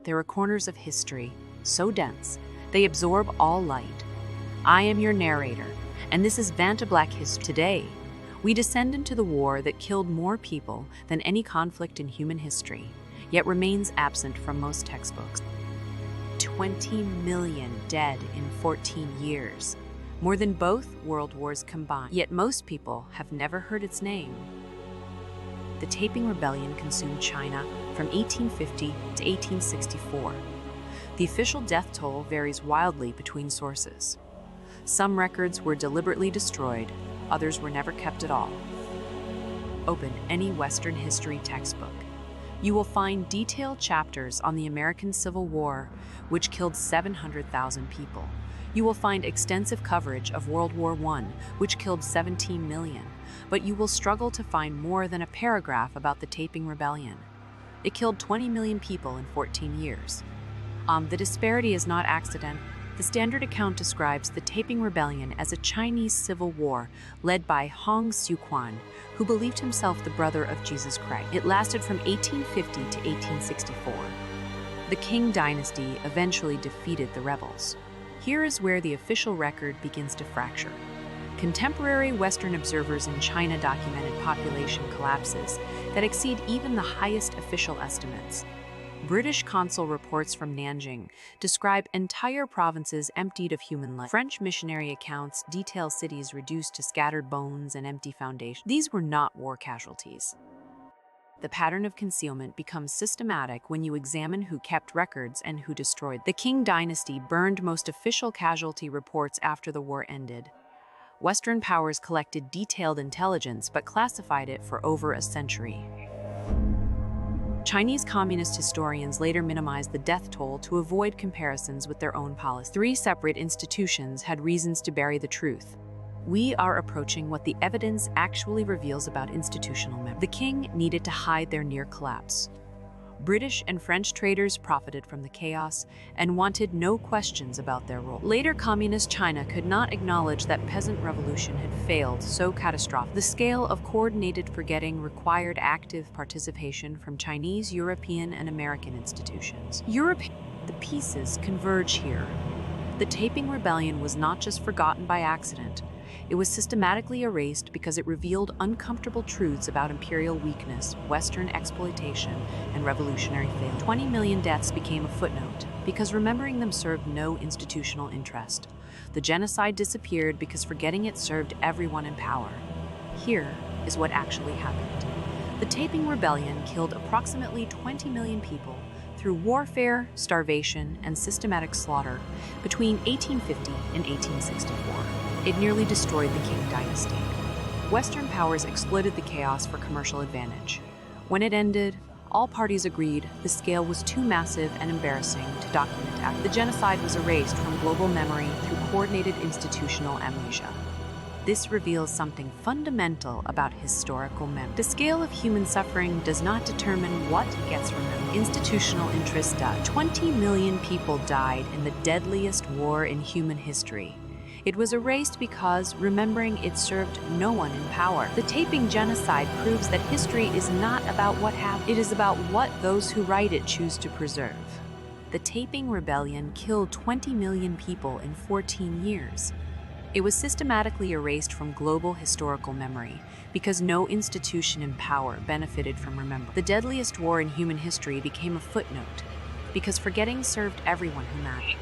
there are corners of history so dense they absorb all light. I am your narrator, and this is Vantablack History. Today, we descend into the war that killed more people than any conflict in human history, yet remains absent from most textbooks. 20 million dead in 14 years, more than both world wars combined, yet most people have never heard its name. The Taiping Rebellion consumed China from 1850 to 1864. The official death toll varies wildly between sources. Some records were deliberately destroyed, others were never kept at all. Open any Western history textbook. You will find detailed chapters on the American Civil War, which killed 700,000 people. You will find extensive coverage of World War I, which killed 17 million, but you will struggle to find more than a paragraph about the Taiping Rebellion. It killed 20 million people in 14 years. The disparity is not accidental. The standard account describes the Taiping Rebellion as a Chinese civil war led by Hong Xiuquan, who believed himself the brother of Jesus Christ. It lasted from 1850 to 1864. The Qing dynasty eventually defeated the rebels. Here is where the official record begins to fracture. Contemporary Western observers in China documented population collapses that exceed even the highest official estimates. British consul reports from Nanjing describe entire provinces emptied of human life. French missionary accounts detail cities reduced to scattered bones and empty foundations. These were not war casualties. The pattern of concealment becomes systematic when you examine who kept records and who destroyed. The Qing dynasty burned most official casualty reports after the war ended. Western powers collected detailed intelligence but classified it for over a century. Chinese communist historians later minimized the death toll to avoid comparisons with their own policy. 3 separate institutions had reasons to bury the truth. We are approaching what the evidence actually reveals about institutional memory. The Qing needed to hide their near collapse. British and French traders profited from the chaos and wanted no questions about their role. Later, communist China could not acknowledge that peasant revolution had failed so catastrophic. The scale of coordinated forgetting required active participation from Chinese, European, and American institutions. The pieces converge here. The Taiping Rebellion was not just forgotten by accident. It was systematically erased because it revealed uncomfortable truths about imperial weakness, Western exploitation, and revolutionary failure. 20 million deaths became a footnote because remembering them served no institutional interest. The genocide disappeared because forgetting it served everyone in power. Here is what actually happened. The Taiping Rebellion killed approximately 20 million people through warfare, starvation, and systematic slaughter between 1850 and 1864. It nearly destroyed the Qing dynasty. Western powers exploited the chaos for commercial advantage. When it ended, all parties agreed the scale was too massive and embarrassing to document. The genocide was erased from global memory through coordinated institutional amnesia. This reveals something fundamental about historical memory. The scale of human suffering does not determine what gets remembered. Institutional interest does. 20 million people died in the deadliest war in human history. It was erased because remembering it served no one in power. The Taiping genocide proves that history is not about what happened. It is about what those who write it choose to preserve. The Taiping Rebellion killed 20 million people in 14 years. It was systematically erased from global historical memory because no institution in power benefited from remembering. The deadliest war in human history became a footnote because forgetting served everyone who mattered.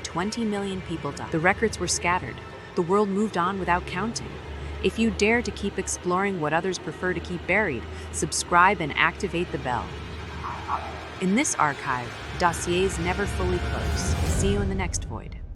20 million people died. The records were scattered. The world moved on without counting. If you dare to keep exploring what others prefer to keep buried, subscribe and activate the bell. In this archive, dossiers never fully close. See you in the next void.